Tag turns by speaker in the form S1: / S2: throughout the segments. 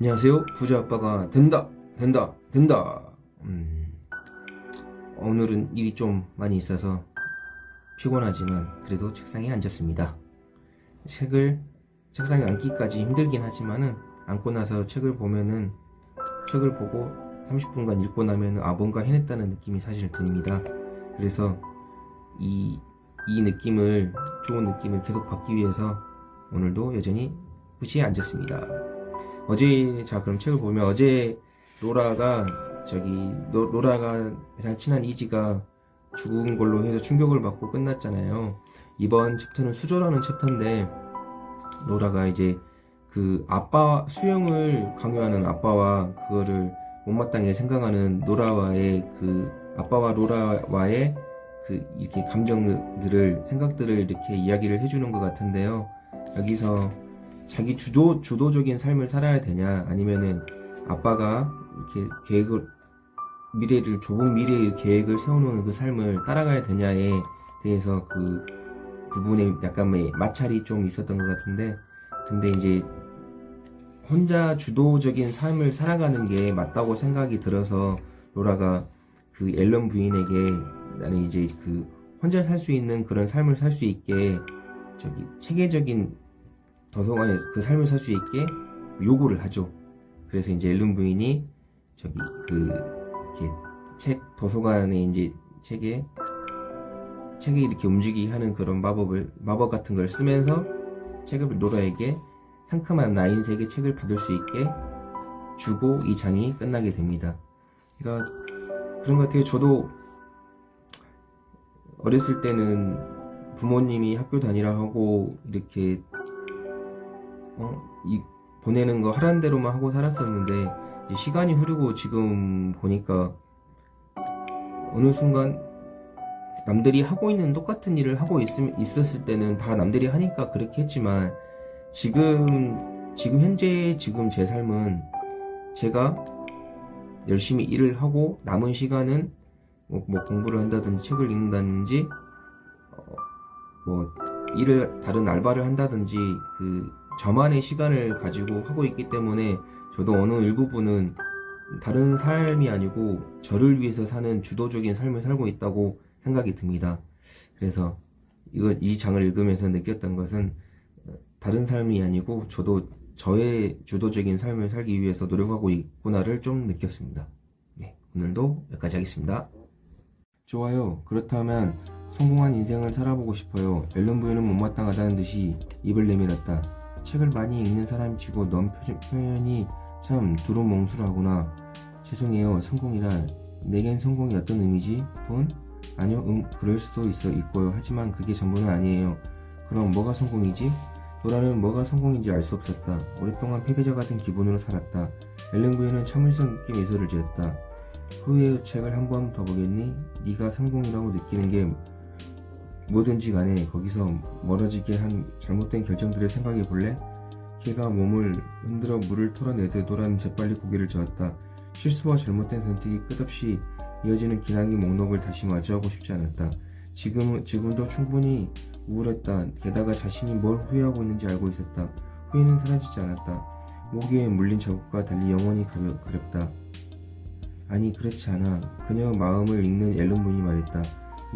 S1: 안녕하세요. 부자 아빠가 된다, 된다, 된다. 오늘은 일이 좀 많이 있어서 피곤하지만 그래도 책상에 앉았습니다. 책을 책상에 앉기까지 힘들긴 하지만은 앉고 나서 책을 보고 30분간 읽고 나면 뭔가 해냈다는 느낌이 사실 듭니다. 그래서 이, 좋은 느낌을 계속 받기 위해서 오늘도 여전히 부시에 앉았습니다. 그럼 책을 보면 어제 로라가 로라가 가장 친한 이지가 죽은 걸로 해서 충격을 받고 끝났잖아요. 이번 챕터는 수조라는 챕터인데, 로라가 이제 수영을 강요하는 아빠와 그거를 못마땅하게 생각하는 아빠와 로라와의 이렇게 생각들을 이렇게 이야기를 해주는 것 같은데요. 여기서 자기 주도적인 삶을 살아야 되냐, 아니면은 아빠가 이렇게 좁은 미래의 계획을 세워놓은 그 삶을 따라가야 되냐에 대해서 그 부분에 약간 마찰이 좀 있었던 것 같은데, 근데 이제 혼자 주도적인 삶을 살아가는 게 맞다고 생각이 들어서 로라가 그 앨런 부인에게 나는 이제 혼자 살 수 있는 그런 삶을 살 수 있게 체계적인 도서관에 그 삶을 살 수 있게 요구를 하죠. 그래서 이제 앨런 부인이 이렇게 도서관에 이제 책에 이렇게 움직이게 하는 그런 마법 같은 걸 쓰면서 책을 로라에게 상큼한 라인색의 책을 받을 수 있게 주고 이 장이 끝나게 됩니다. 그러니까 그런 것 같아요. 저도 어렸을 때는 부모님이 학교 다니라 하고 이렇게 보내는 거 하라는 대로만 하고 살았었는데, 이제 시간이 흐르고 지금 보니까 어느 순간 남들이 하고 있는 똑같은 일을 하고 있었을 때는 다 남들이 하니까 그렇게 했지만, 지금 현재 제 삶은 제가 열심히 일을 하고 남은 시간은 뭐 공부를 한다든지 책을 읽는다든지 다른 알바를 한다든지 저만의 시간을 가지고 하고 있기 때문에, 저도 어느 일부분은 다른 삶이 아니고 저를 위해서 사는 주도적인 삶을 살고 있다고 생각이 듭니다. 그래서 이 장을 읽으면서 느꼈던 것은, 다른 삶이 아니고 저도 저의 주도적인 삶을 살기 위해서 노력하고 있구나를 좀 느꼈습니다. 네, 오늘도 여기까지 하겠습니다. 좋아요. 그렇다면 성공한 인생을 살아보고 싶어요. 앨런 부인은 못마땅하다는 듯이 입을 내밀었다. 책을 많이 읽는 사람치고 넌 표현이 참 두루뭉술하구나. 죄송해요. 성공이라. 내겐 성공이 어떤 의미지? 돈? 아니요. 그럴 수도 있고요. 하지만 그게 전부는 아니에요. 그럼 뭐가 성공이지? 로라는 뭐가 성공인지 알 수 없었다. 오랫동안 패배자 같은 기분으로 살았다. 앨런 부인은 참을성 있게 미소를 지었다. 후회의 책을 한 번 더 보겠니? 네가 성공이라고 느끼는 게 뭐든지 간에 거기서 멀어지게 한 잘못된 결정들을 생각해 볼래? 걔가 몸을 흔들어 물을 털어내듯 로라는 재빨리 고개를 저었다. 실수와 잘못된 선택이 끝없이 이어지는 기나긴 목록을 다시 마주하고 싶지 않았다. 지금도 충분히 우울했다. 게다가 자신이 뭘 후회하고 있는지 알고 있었다. 후회는 사라지지 않았다. 목 위에 물린 자국과 달리 영원히 가렵다. 아니, 그렇지 않아. 그녀의 마음을 읽는 앨런 부인이 말했다.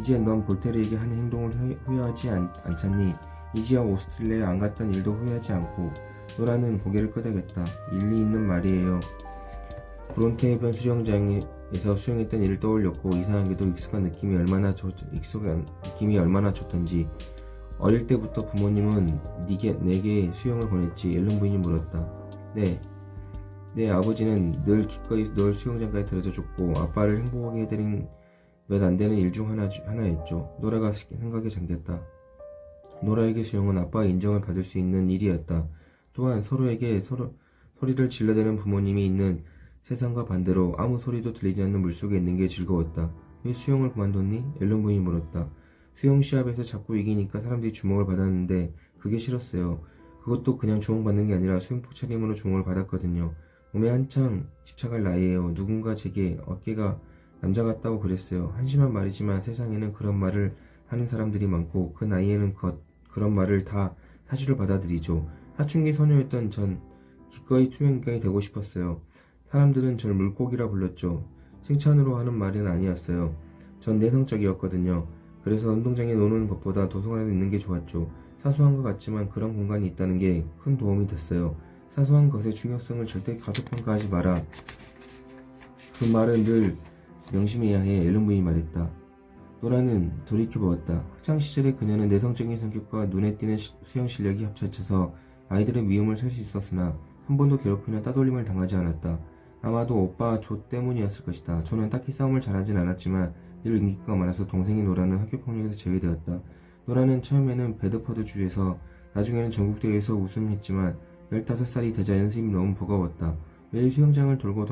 S1: 이제 넌 볼테르에게 한 행동을 후회하지 않잖니? 이지와 오스트리아에 안 갔던 일도 후회하지 않고. 로라는 고개를 끄덕였다. 일리 있는 말이에요. 브론테 해변 수영장에서 수영했던 일을 떠올렸고, 이상하게도 익숙한 느낌이 얼마나 좋던지. 어릴 때부터 부모님은 내게 수영을 보냈지? 앨런 부인이 물었다. 네. 내 아버지는 늘 기꺼이 널 수영장까지 데려다줬고, 아빠를 행복하게 해드린 몇 안 되는 일 중 하나였죠. 노라가 생각에 잠겼다. 노라에게 수영은 아빠의 인정을 받을 수 있는 일이었다. 또한 서로에게 소리를 질러대는 부모님이 있는 세상과 반대로 아무 소리도 들리지 않는 물속에 있는 게 즐거웠다. 왜 수영을 그만뒀니? 앨런 부인이 물었다. 수영 시합에서 자꾸 이기니까 사람들이 주목을 받았는데 그게 싫었어요. 그것도 그냥 주목받는 게 아니라 수영복 차림으로 주목을 받았거든요. 몸에 한창 집착할 나이에요. 누군가 제게 어깨가 남자 같다고 그랬어요. 한심한 말이지만 세상에는 그런 말을 하는 사람들이 많고, 그 나이에는 그런 말을 다 사실을 받아들이죠. 사춘기 소녀였던 전 기꺼이 투명인간이 되고 싶었어요. 사람들은 절 물고기라 불렀죠. 칭찬으로 하는 말은 아니었어요. 전 내성적이었거든요. 그래서 운동장에 노는 것보다 도서관에 있는 게 좋았죠. 사소한 것 같지만 그런 공간이 있다는 게 큰 도움이 됐어요. 사소한 것의 중요성을 절대 과소평가하지 마라. 그 말은 늘 명심해야 해. 앨런 부인이 말했다. 노라는 돌이켜보았다. 학창시절에 그녀는 내성적인 성격과 눈에 띄는 수영 실력이 합쳐져서 아이들의 미움을 살 수 있었으나 한 번도 괴롭히나 따돌림을 당하지 않았다. 아마도 오빠 조 때문이었을 것이다. 조는 딱히 싸움을 잘하진 않았지만 늘 인기가 많아서 동생이 노라는 학교 폭력에서 제외되었다. 노라는 처음에는 베드퍼드 주에서 나중에는 전국대회에서 우승했지만 15살이 되자 연습이 너무 버거웠다. 매일 수영장을 돌고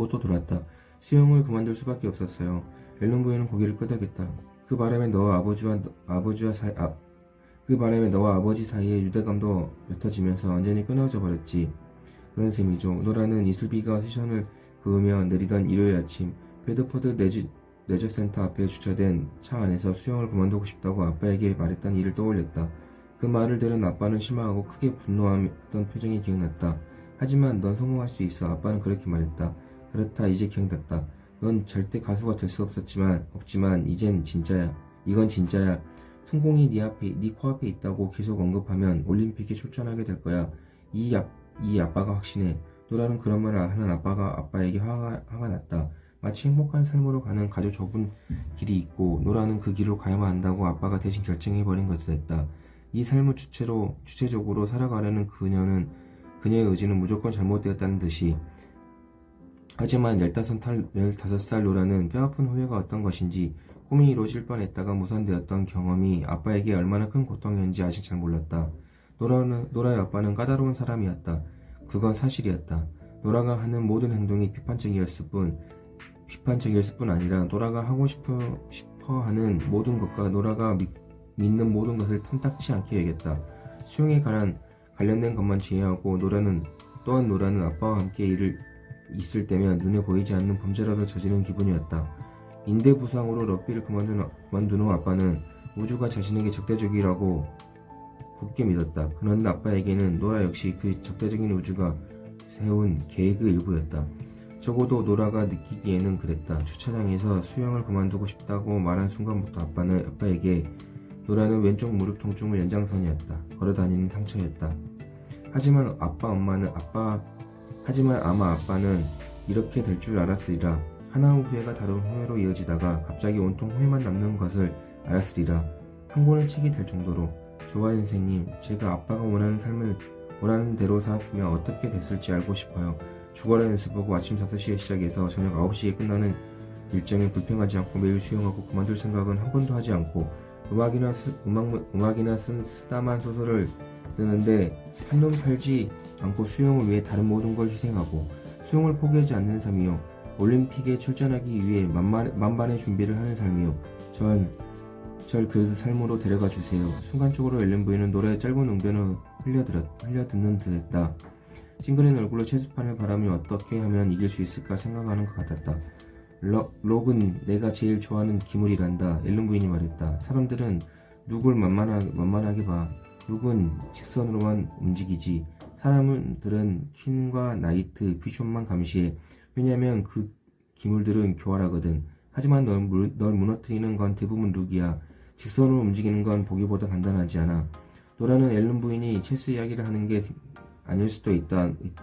S1: 또 돌았다. 수영을 그만둘 수밖에 없었어요. 앨런 부인은 고개를 끄덕였다. 그 바람에 너와 아버지 사이에 유대감도 옅어지면서 완전히 끊어져 버렸지. 그런 셈이죠. 노라는 이슬비가 세션을 그으며 내리던 일요일 아침 베드퍼드 레저센터 앞에 주차된 차 안에서 수영을 그만두고 싶다고 아빠에게 말했던 일을 떠올렸다. 그 말을 들은 아빠는 실망하고 크게 분노하던 표정이 기억났다. 하지만 넌 성공할 수 있어. 아빠는 그렇게 말했다. 그렇다. 이제 기억났다. 넌 절대 가수가 될 수 없지만 이젠 진짜야. 이건 진짜야. 성공이 네 코앞에 있다고 계속 언급하면 올림픽에 출전하게 될 거야. 이 아빠가 확신해. 노라는 그런 말을 하는 아빠에게 화가 났다. 마치 행복한 삶으로 가는 아주 좁은 길이 있고 노라는 그 길로 가야만 한다고 아빠가 대신 결정해버린 것이었다. 이 삶을 주체적으로 살아가려는 그녀의 의지는 무조건 잘못되었다는 듯이. 하지만 15살 노라는 뼈아픈 후회가 어떤 것인지 꿈이 이루어질 뻔했다가 무산되었던 경험이 아빠에게 얼마나 큰 고통이었는지 아직 잘 몰랐다. 노라의 아빠는 까다로운 사람이었다. 그건 사실이었다. 노라가 하는 모든 행동이 비판적이었을 뿐 아니라 노라가 하고 싶어 하는 모든 것과 노라가 믿는 모든 것을 탐탁치 않게 여겼다. 수영에 관련된 것만 제외하고 또한 노라는 아빠와 함께 있을 때면 눈에 보이지 않는 범죄라도 저지른 기분이었다. 인대 부상으로 럭비를 그만둔 후 아빠는 우주가 자신에게 적대적이라고 굳게 믿었다. 그런데 아빠에게는 노라 역시 그 적대적인 우주가 세운 계획의 일부였다. 적어도 노라가 느끼기에는 그랬다. 주차장에서 수영을 그만두고 싶다고 말한 순간부터 아빠에게 노라는 왼쪽 무릎 통증의 연장선이었다. 걸어다니는 상처였다. 하지만 아마 아빠는 이렇게 될 줄 알았으리라. 하나의 후회가 다른 후회로 이어지다가 갑자기 온통 후회만 남는 것을 알았으리라. 한 권의 책이 될 정도로. 좋아요 선생님, 제가 아빠가 원하는 대로 살았으면 어떻게 됐을지 알고 싶어요. 죽어라 연습하고 아침 5시에 시작해서 저녁 9시에 끝나는 일정에 불평하지 않고 매일 수영하고 그만둘 생각은 한 번도 하지 않고 음악이나 쓴 쓰다만 소설을 쓰는데 한눈 팔지 않고 수영을 위해 다른 모든 걸 희생하고 수영을 포기하지 않는 삶이요. 올림픽에 출전하기 위해 만반의 준비를 하는 삶이요. 절 그 삶으로 데려가 주세요. 순간적으로 앨런 부인은 노라의 짧은 웅변을 흘려듣는 듯했다. 찡그린 얼굴로 체스판을 바라며 어떻게 하면 이길 수 있을까 생각하는 것 같았다. 록은 내가 제일 좋아하는 기물이란다. 앨런 부인이 말했다. 사람들은 룩을 만만하게 봐. 룩은 직선으로만 움직이지. 사람들은 퀸과 나이트, 비숍만 감시해. 왜냐면 그 기물들은 교활하거든. 하지만 널 무너뜨리는 건 대부분 룩이야. 직선으로 움직이는 건 보기보다 간단하지 않아. 노라는 앨런 부인이 체스 이야기를 하는 게 아닐 수도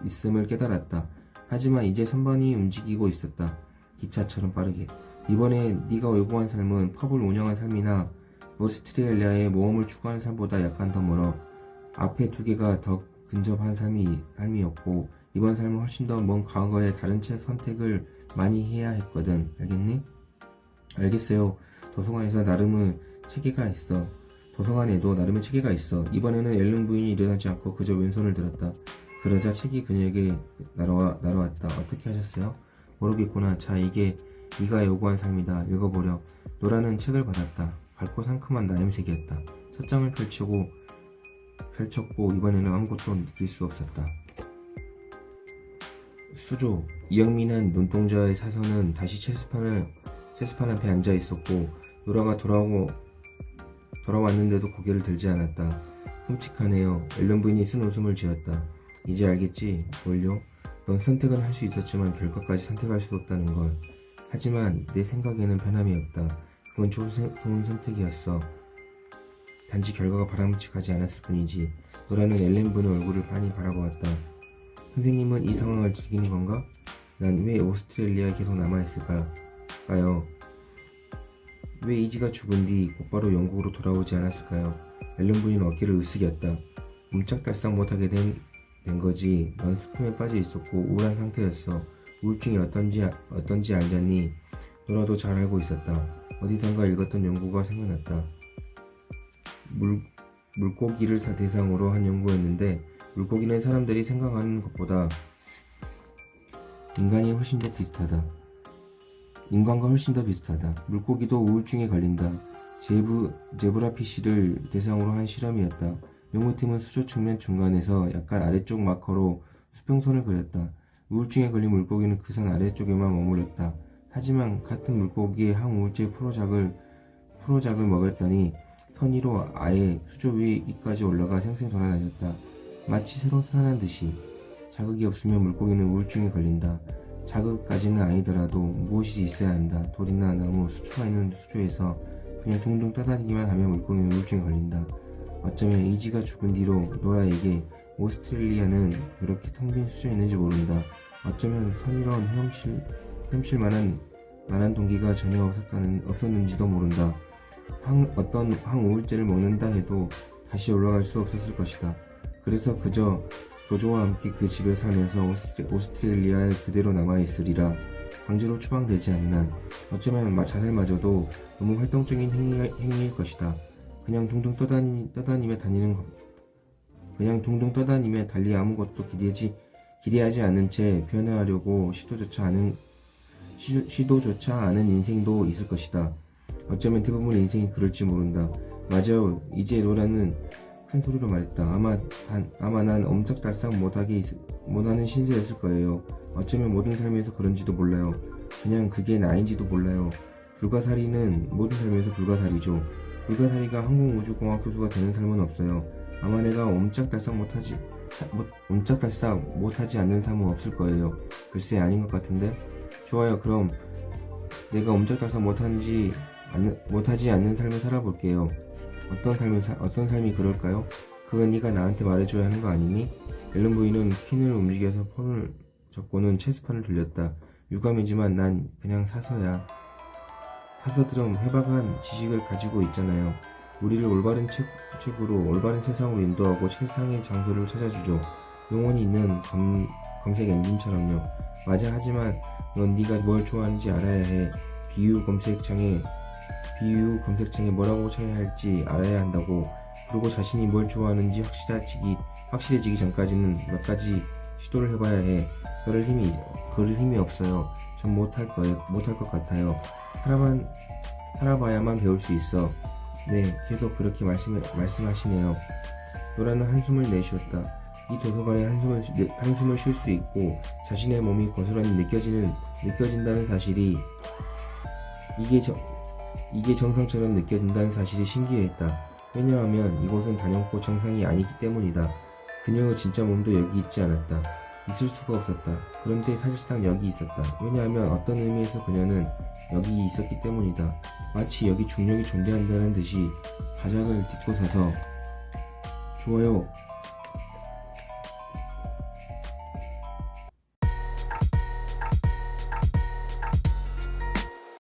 S1: 있음을 깨달았다. 하지만 이제 선반이 움직이고 있었다. 기차처럼 빠르게. 이번에 네가 요구한 삶은 펍을 운영한 삶이나 오스트레일리아의 모험을 추구하는 삶보다 약간 더 멀어. 앞에 두 개가 더 근접한 삶이었고 이번 삶은 훨씬 더 먼 과거에 다른 선택을 많이 해야 했거든. 알겠니? 알겠어요. 도서관에도 나름의 체계가 있어. 이번에는 앨런 부인이 일어나지 않고 그저 왼손을 들었다. 그러자 책이 그녀에게 날아왔다. 어떻게 하셨어요? 모르겠구나. 자, 이게 네가 요구한 삶이다. 읽어보렴. 노라는 책을 받았다. 밝고 상큼한 나염색이었다. 첫 장을 펼쳤고 이번에는 아무것도 느낄 수 없었다. 수조. 이영민한 눈동자의 사선은 다시 체스판 앞에 앉아 있었고 노라가 돌아왔는데도 고개를 들지 않았다. 끔찍하네요. 앨런 부인이 쓴 웃음을 지었다. 이제 알겠지? 뭘요? 넌 선택은 할 수 있었지만 결과까지 선택할 수 없다는 걸. 하지만 내 생각에는 변함이 없다. 그건 좋은 선택이었어. 단지 결과가 바람직하지 않았을 뿐이지. 노라는 엘렌 분의 얼굴을 많이 바라보았다. 선생님은 이 상황을 즐기는 건가? 난 왜 오스트레일리아에 계속 남아있을까요? 왜 이지가 죽은 뒤 곧바로 영국으로 돌아오지 않았을까요? 앨런 부인은 어깨를 으쓱였다. 옴짝달싹 못하게 된 거지. 넌 스픔에 빠져 있었고 우울한 상태였어. 우울증이 어떤지 알잖니? 노라도 잘 알고 있었다. 어디선가 읽었던 연구가 생각났다. 물고기를 대상으로 한 연구였는데 물고기는 사람들이 생각하는 것보다 인간과 훨씬 더 비슷하다. 물고기도 우울증에 걸린다. 제브라피쉬를 대상으로 한 실험이었다. 연구팀은 수조 측면 중간에서 약간 아래쪽 마커로 수평선을 그렸다. 우울증에 걸린 물고기는 그 선 아래쪽에만 머물렀다. 하지만 같은 물고기의 항우울제 프로작을 먹였더니 선 위로 아예 수조 위까지 올라가 생생 돌아다녔다. 마치 새로 태어난 듯이. 자극이 없으면 물고기는 우울증에 걸린다. 자극까지는 아니더라도 무엇이 있어야 한다. 돌이나 나무, 수초가 있는 수조에서 그냥 둥둥 떠다니기만 하면 물고기는 우울증에 걸린다. 어쩌면 이지가 죽은 뒤로 노라에게 오스트레일리아는 그렇게 텅 빈 수조였는지 모른다. 어쩌면 선의로운 헤엄칠 만한 동기가 전혀 없었는지도 모른다. 어떤 항우울제를 먹는다 해도 다시 올라갈 수 없었을 것이다. 그래서 그저 조조와 함께 그 집에 살면서 오스트레일리아에 그대로 남아있으리라. 강제로 추방되지 않는 한 어쩌면 자살마저도 너무 활동적인 행위일 것이다. 그냥 둥둥 떠다니며 달리 아무것도 기대하지 않은 채 변화하려고 시도조차 않은 인생도 있을 것이다. 어쩌면 대부분의 인생이 그럴지 모른다. 맞아요. 이제 노라는 큰 소리로 말했다. 아마 난 엄짝달싹 못하는 신세였을 거예요. 어쩌면 모든 삶에서 그런지도 몰라요. 그냥 그게 나인지도 몰라요. 불가사리는 모든 삶에서 불가사리죠. 불가사리가 항공우주공학 교수가 되는 삶은 없어요. 아마 내가 엄짝달싹 못하지 않는 삶은 없을 거예요. 글쎄 아닌 것 같은데? 좋아요. 그럼 내가 엄짝달싹 못하지 않는 삶을 살아볼게요. 어떤 삶이 그럴까요? 그건 네가 나한테 말해줘야 하는 거 아니니? 앨런 부인은 퀸을 움직여서 폰을 접고는 체스판을 돌렸다. 유감이지만 난 그냥 사서들은 해박한 지식을 가지고 있잖아요. 우리를 올바른 책으로 올바른 세상으로 인도하고 최상의 장소를 찾아주죠. 영혼이 있는 검색 엔진처럼요. 맞아. 하지만 넌 네가 뭘 좋아하는지 알아야 해. 비유 검색창에 뭐라고 쳐야 할지 알아야 한다고. 그리고 자신이 뭘 좋아하는지 확실해지기 전까지는 몇 가지 시도를 해봐야 해. 그럴 힘이 없어요. 전 못할 것 같아요. 살아봐야만 배울 수 있어. 네, 계속 그렇게 말씀하시네요. 노라는 한숨을 내쉬었다. 이 도서관에 한숨을 쉴 수 있고 자신의 몸이 고스란히 느껴진다는 사실이 이게 정상처럼 느껴진다는 사실이 신기했다. 왜냐하면 이곳은 단연코 정상이 아니기 때문이다. 그녀의 진짜 몸도 여기 있지 않았다. 있을 수가 없었다. 그런데 사실상 여기 있었다. 왜냐하면 어떤 의미에서 그녀는 여기 있었기 때문이다. 마치 여기 중력이 존재한다는 듯이 바닥을 딛고 서서 좋아요.